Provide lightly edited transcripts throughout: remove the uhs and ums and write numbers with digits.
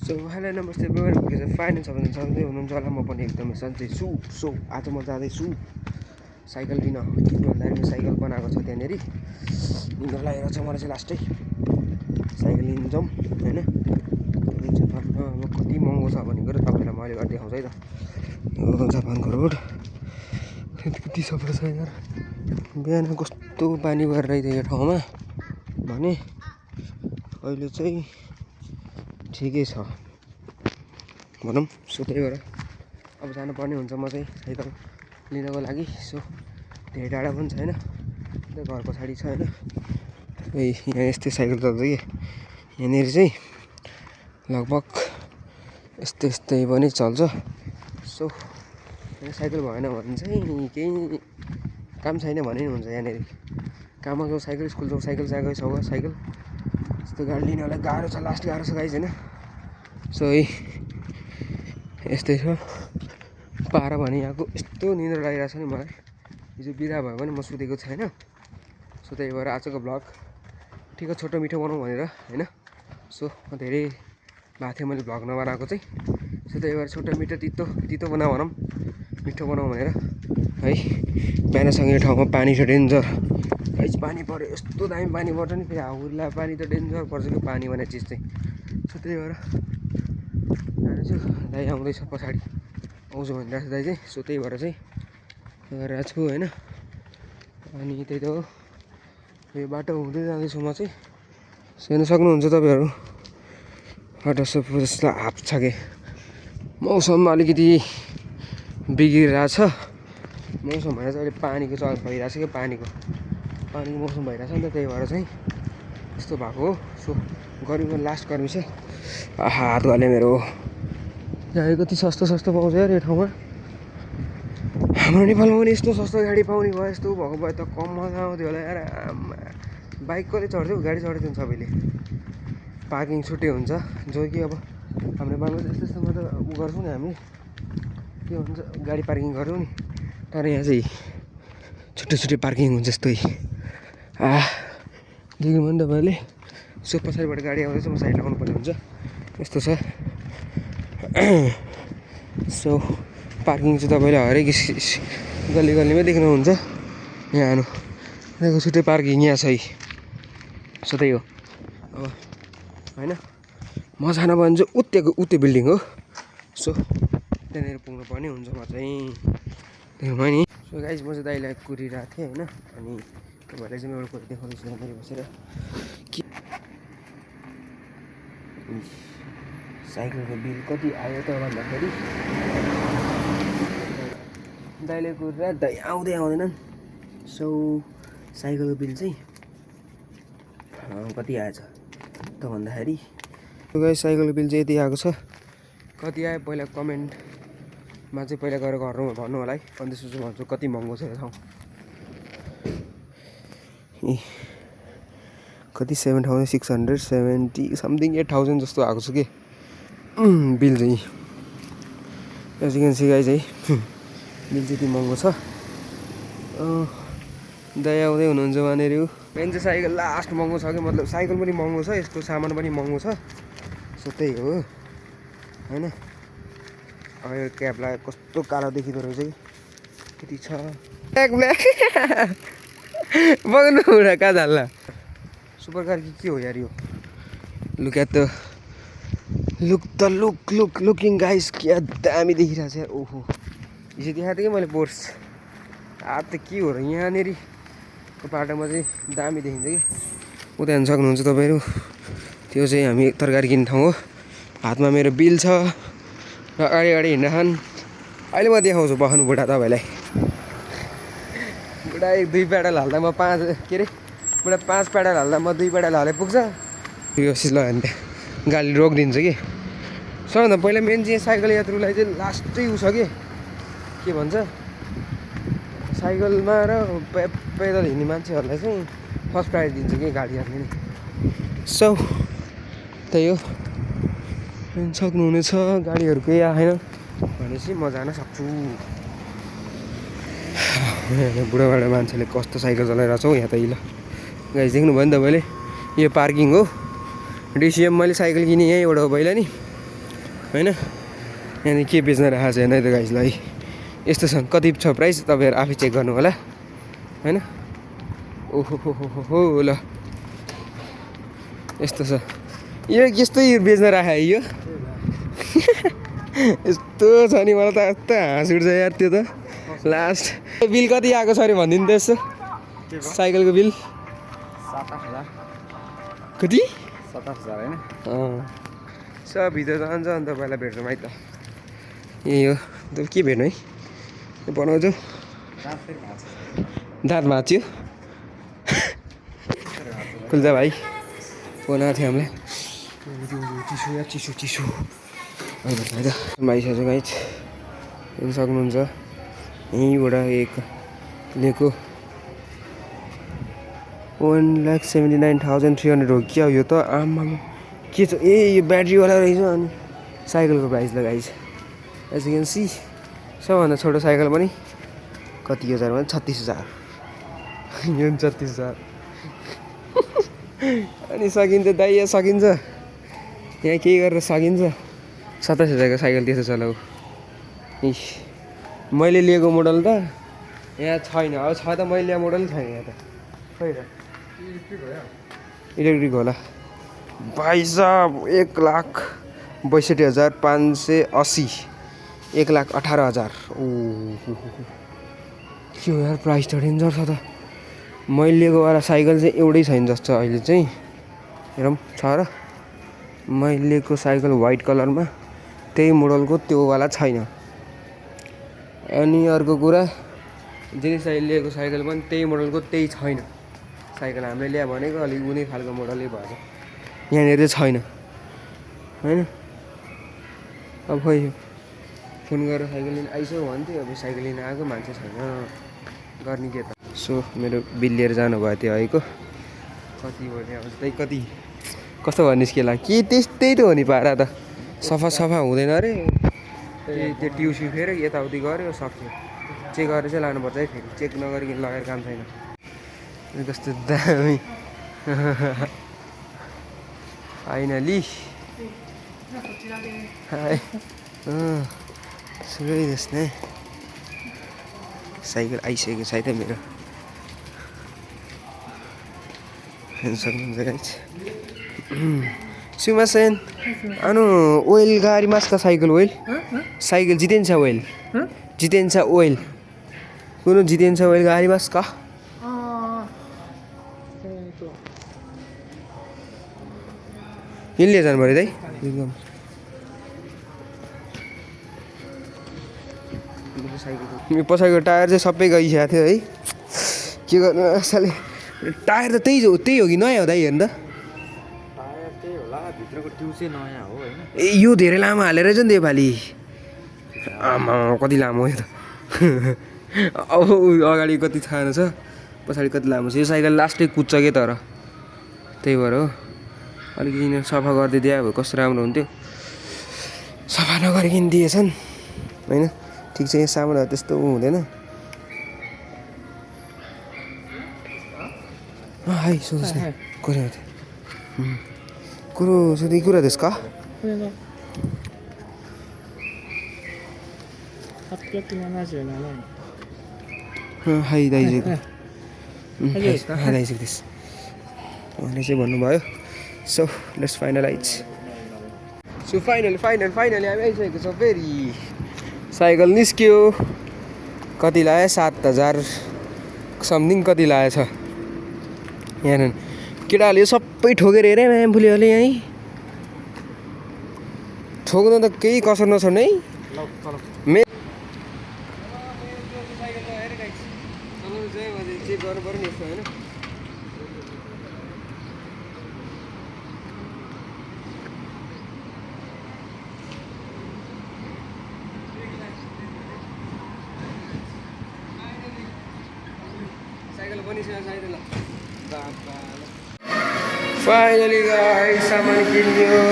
So hello नमस्ते बेगर finance अब सधैँ हुनुहुन्छ होला म पनि एकदमै सन्चै छु। सो आज म जाँदैछु साइकल लिन। किन भन्दाखेरि साइकल बनाएको छ त्यहाँनिर निन्द्रा लागेको छ मलाई चाहिँ लास्टै साइकल लिन जाउँ होइन। अब कति महँगो छ भनेको र तपाईँलाई म अहिले देखाउँछु है त। यो जापानको रोड कति सफा छ यार। बिहान कस्तो पानी भएर रहेछ यो ठाउँमा भने अहिले चाहिँ ठिकै छ भनौँ। सो त्यही भएर अब जानुपर्ने हुन्छ म चाहिँ साइकल लिनको लागि। सो धेरै टाढा पनि छैन, घर पछाडि छ होइन। यहाँ यस्तै साइकल चल्छ कि यहाँनिर चाहिँ लगभग यस्तै पनि चल्छ। सो साइकल भएन भने चाहिँ केही काम छैन भने नि हुन्छ। यहाँनिर काममा जाउँ साइकल, स्कुल जाउँ साइकल, जहाँ गइसक्यो साइकल। यस्तो गाडी लिनलाई गाह्रो छ, लास्ट गाह्रो छ गाइस होइन। सो यस्तै छ पारा भने यहाँको यस्तो निन्द्रा लागिरहेको छ नि मलाई। हिजो बिदा भयो भने म सुतेको छैन। सो त्यही भएर आजको भ्लग ठिक छोटो मिठो बनाउँ भनेर होइन। सो धेरै भएको थियो मैले भ्लग नबनाएको चाहिँ। सो त्यही भएर छोटो मिठो तितो भनौँ मिठो बनाउँ भनेर है। बिहानसँग यो ठाउँमा पानी छ डेन्जर गाइस। पानी पऱ्यो यस्तो दामी पानी पर्छ नि, फेरि हाउला पानी त डेन्जर पर्छ कि पानी भन्ने चिज चाहिँ। सो त्यही भएर जाँदैछु, दाइ आउँदैछ पछाडि आउँछु भनिरहेको छ दाइ चाहिँ। सो त्यही भएर चाहिँ गरेर छु होइन। अनि त्यही त हो, यो बाटो हुँदै जाँदैछु म चाहिँ। हेर्न सक्नुहुन्छ तपाईँहरू बाटो जस्तो हाफ छ कि मौसम अलिकति बिग्रिरहेछ। मौसम भनेर चाहिँ अहिले पानीको चल भइरहेछ कि पानीको मौसम भइरहेछ नि त, त्यही भएर चाहिँ यस्तो भएको हो। सो गर्मीको लास्ट गर्मी छ। हात गल्यो मेरो। गाडी कति सस्तो पाउँछ यार यो ठाउँमा। हाम्रो नेपालमा पनि यस्तो सस्तो गाडी पाउने भयो, यस्तो भएको भए त कम मजा आउँथ्यो होला यार। बाइक कसले चढ्थ्यो, गाडी चढ्थ्यो नि सबैले। पार्किङ छुट्टै हुन्छ जो कि अब हाम्रो नेपालमा यस्तो मात्र उ गर्छौँ नि हामी, के भन्छ गाडी पार्किङ गऱ्यौँ नि। तर यहाँ चाहिँ छुट्टै पार्किङ हुन्छ जस्तै देख्नु भयो नि तपाईँहरूले। सो पछाडिबाट गाडी आउँदैछ, म साइड लगाउनु पर्ने हुन्छ यस्तो छ। सो पार्किङ चाहिँ तपाईँले हरेक गल्लीमै देख्नुहुन्छ। यहाँ देखो छुट्टै पार्किङ यहाँ छ। सो त्यही हो अब होइन। म जान भयो भने चाहिँ उत्यो बिल्डिङ हो। सो त्यहाँनिर पुग्नु पर्ने हुन्छ म चाहिँ, देख्नुभयो नि। सो गाइस म चाहिँ दाइलाई कुरिरहेको थिएँ होइन। अनि तपाईँहरूलाई चाहिँ म एउटा कुरा देखाउँदैछु यहाँनिर बसेर कि साइकलको बिल कति आयो त भन्दाखेरि दाइले कुरेर दाइ आउँदैनन्। सो साइकलको बिल चाहिँ कति आएछ त भन्दाखेरि गाइस साइकलको बिल चाहिँ यति आएको छ। कति आयो पहिला कमेन्टमा चाहिँ पहिला गएर भन्नु होला है। अनि त्यसपछि भन्छु कति महँगो छ यो ठाउँ। कति 7670 समथिङ 8000 जस्तो आएको छ कि बिल चाहिँ। As you can see guys है, बिल चाहिँ यति महँगो छ। दाइ आउँदै हुनुहुन्छ वहाँनिर। मेन चाहिँ साइकल लास्ट महँगो छ कि, मतलब साइकल पनि महँगो छ, यसको सामान पनि महँगो छ। सो त्यही हो होइन। अब यो क्याब लगाएर कस्तो कालो देखिँदो रहेछ कि कति छ ब्ल्याक बग्नु हुँदा कहाँ झाल्ला। सुपर कार कि के हो यार यो। Look at the looking guys, क्या दामी देखिरहेको छ यार। ओहो हिजो देखाएको थिएँ कि मैले पोर्स। त के हो र यहाँनिरको बाटोमा चाहिँ दामी देखिन्छ कि। उता हेर्न सक्नुहुन्छ तपाईँहरू, त्यो चाहिँ हामी तरकारी किन्ने ठाउँ हो। हातमा मेरो बिल छ र अगाडि हिँड्छन्। अहिले म देखाउँछु बस्नु बुढा तपाईँलाई। बुढा 2 पेडल हाल्दा म 5 पेडल हाल्दा म 2 पेडल हाले पुग्छ। यो सिस लगायो भने त्यहाँ गाडी रोकिदिन्छ कि। सबभन्दा पहिला मेन चाहिँ साइकल यात्रुलाई चाहिँ लास्टै उ छ के भन्छ, साइकलमा र पैदल हिँड्ने मान्छेहरूलाई चाहिँ फर्स्ट प्रायोरिटी दिन्छ कि गाडीहरूले नि। सो त्यही हो, सक्नुहुनेछ गाडीहरू केही आएन भनेपछि म जान सक्छु। बुढाबाडा मान्छेले कस्तो साइकल चलाइरहेको छ हौ यहाँ त। ल गाइस देख्नुभयो नि तपाईँले, यो पार्किङ हो। डिसिएम मैले साइकल किनेँ यहीँबाट हो पहिला नि। होइन यहाँनिर के बेच्न राखेको छ हेर्नु है त गाइजलाई यस्तो छ कति छ प्राइस तपाईँहरू आफै चेक गर्नु होला होइन ओहो हो हो हो ल यस्तो छ यो यस्तै बेच्न राखे यो यस्तो छ नि मलाई त यस्तो हाँस उठ्छ यार त्यो त लास्ट बिल कति आएको छ अरे भनिदिनु त यसो साइकलको बिल 7-8 हजार कति 7-8 हजार होइन सब भित्र जान्छ अन्त तपाईँलाई भेट्छौँ है त यही हो त के भेट्नु है बनाउँछौ दाँत भाँच्यो कुल्जा भाइ फोन आएको थियो हामीलाई चिसो या चिसो चिसो है त भाइसकेको गाइज हेर्नु सक्नुहुन्छ यहीँबाट एक लिएको 1,79,300 हो क्या यो त आमा के छ ए यो ब्याट्रीवाला रहेछ अनि साइकलको प्राइस ल guys as you can see सबभन्दा छोटो साइकल पनि कति हजार भने 36,000 यो 36,000 अनि सकिन्छ दाइ यहाँ सकिन्छ यहाँ केही गरेर सकिन्छ 27,000 को साइकल त्यसो चलाऊ इस मैले लिएको मोडल त यहाँ छैन अब छ त मैले ल्याएको मोडल छैन यहाँ त खै र इलेक्ट्रिक होला भाइ साहब 1,62,580 1,18,000 ओ के हो यार प्राइस त डेन्जर छ त मैले लिएको वाला साइकल चाहिँ एउटै छैन जस्तो अहिले चाहिँ हेरौँ छ र मैले लिएको साइकल वाइट कलरमा त्यही मोडलको त्यो वाला छैन अनि अर्को कुरा जुन लिएको साइकल पनि त्यही मोडलको त्यही छैन साइकल हामीले ल्यायो भनेको अलिक उनी खालको मोडलै भएछ यहाँनिर चाहिँ छैन होइन अब खोइ फोन गरेर साइकल लिन आइसक्यो भन्थ्यो अब साइकल लिन आएको मान्छे छैन गर्ने के त सो मेरो बिल लिएर जानुभयो त्यो आएको कति भयो अब त्यही कति कस्तो भयो निस्केला के त्यस्तै त हो नि पारा त सफा सफा हुँदैन अरे त्यो ट्युब फेर यताउति गऱ्यो सक्यो चेक गरेर चाहिँ लानुपर्छ है फेरि चेक नगरिकन लगाएर काम छैन कस्तो दामी फाइनली सुकै जस्तै साइकल आइसकेको छ है त मेरो हेर्नु सक्नुहुन्छ गाइज सुमासेन अनु ओइल गाडी मास्का साइकल ओइल साइकल जितेन्छ ओइल जितेन्छ ओइल कुन जितेन्छ ओइल गाडी मास्का यिनले जानु पऱ्यो दाइ एकदम पछाडिको टायर चाहिँ सबै गइसकेको थियो है के गर्नु साले टायर त त्यही हो कि नयाँ हो दाइ हेर्नु त टायर त्यही होला भित्रको ट्युब चाहिँ नयाँ हो होइन ए यो धेरै लामो हालेर रहेछ नि त योपालि आमा कति लामो हो यो त अब अगाडि कति थाहा छ पछाडि कति लामो छ यो साइकल लास्टै कुद्छ के तर त्यही भएर हो अलिकति सफा गरिदिए अब कस्तो राम्रो हुन्थ्यो सफा नगरिकन दिएछन् होइन ठिक छ यहाँ सामानहरू त्यस्तो हुँदैन हाई सोध्नुहोस् न कुरा कुरो सोधि कुरा देश का हाई दाइजु हाई दाइजु दिस उहाँले चाहिँ भन्नुभयो so let's finalize so finally हामी आइसकेको छौँ फेरि साइकल निस्क्यो कति लाग्यो 7,000 समथिङ कति लागेको छ यहाँ केटाहरूले सबै ठोकेर हेरेँ म्यामफुलीहरूले यहीँ ठोक्न त केही कसर नछोड्ने है चेक गर्नु पऱ्यो नि यस्तो होइन साइकल बनिसक्यो साइकल फाइनली गाइस सामान किन्यो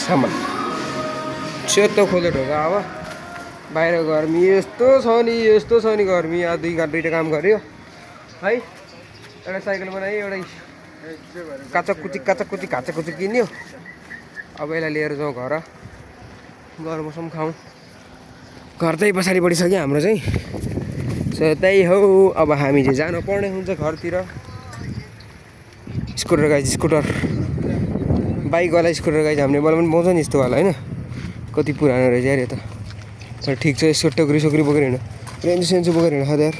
सामान सेतो खोले ढोका अब बाहिर गर्मी यस्तो छ नि गर्मी अब दुईवटा काम गऱ्यो है एउटा साइकल बनायो एउटा काचक कुची किन्यो अब यसलाई लिएर जाउँ घर गरम मौसम खाउँ घर त्यही पछाडिपट्टि छ कि हाम्रो चाहिँ सो त्यही हो अब हामी चाहिँ जानुपर्ने हुन्छ घरतिर स्कुटर गाइज स्कुटर बाइकवाला स्कुटर गाइज हामीले मलाई पनि पाउँछ नि यस्तोवाला होइन कति पुरानो रहेछ यार यो त तर ठिक छ यसको टोक्री सोक्री बोकेर हिँड्नु रेन्जु सेन्जु बोकेर हिँड्नु खाँदा यार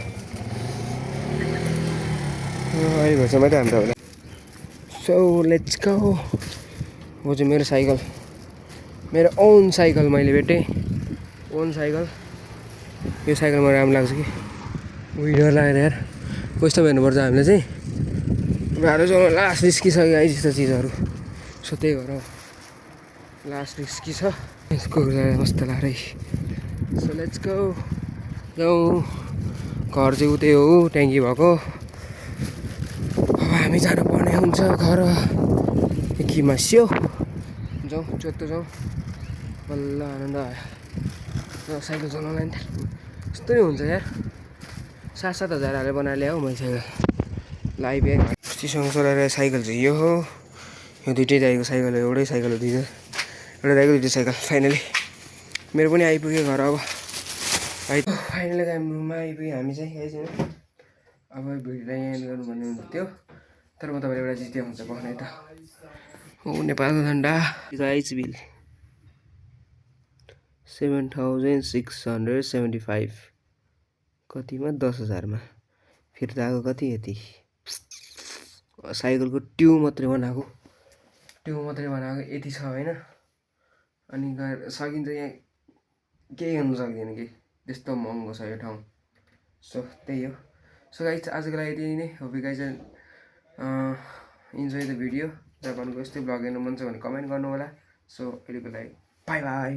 अहिले भेट्छ मात्रै हामी तपाईँलाई सो लेट्स गो वो चाहिँ मेरो साइकल मेरो ओन साइकल मैले भेटेँ ओन साइकल यो साइकल मलाई राम्रो लाग्छ कि उयो डर लागेर यार कस्तो हेर्नुपर्छ हामीले चाहिँ भाडो चलाउनु लास्ट रिस्की छ गाइस यस्तो चिजहरू सो त्यही भएर लास्ट रिस्की छ यसको मस्त लाग्यो सो लेट्स गो जाउँ घर चाहिँ उतै हो ट्याङ्की भएको अब हामी जानुपर्ने हुन्छ घर कि मास्यो जाउँ चोत्तो जाउँ बल्ल आनन्द आयो साइकल चलाउनु नि यस्तो नै हुन्छ यार 7,000 हालेर बनाएर ल्याऊ मैले साइकल लाइभ यार अस्तिसँग चलाएर साइकल चाहिँ यो हो यो दुइटै दाइको साइकल हो एउटै साइकल हो दुइटा एउटा दाइको दुइटै साइकल फाइनली मेरो पनि आइपुग्यो घर अब फाइनली रुममा आइपुग्यो हामी चाहिँ यही अब भिडियोलाई यहाँ गर्नु भन्ने थियो तर म तपाईँलाई एउटा चिज देखाउँछ बस्ने त हो नेपालको झन्डा गाइस बिल 7,675 कतिमा 10,000मा फिर्ता आएको कति यति साइकलको ट्युब मात्रै बनाएको यति छ होइन अनि सकिन्छ यहाँ केही गर्नु सक्दैन कि त्यस्तो महँगो छ यो ठाउँ सो त्यही हो सो गाइस आजको लागि यति नै hope you guys enjoy the video जापानको यस्तै भ्लग हेर्नु मन छ भने कमेन्ट गर्नु होला सो अहिलेको लागि बाई बाई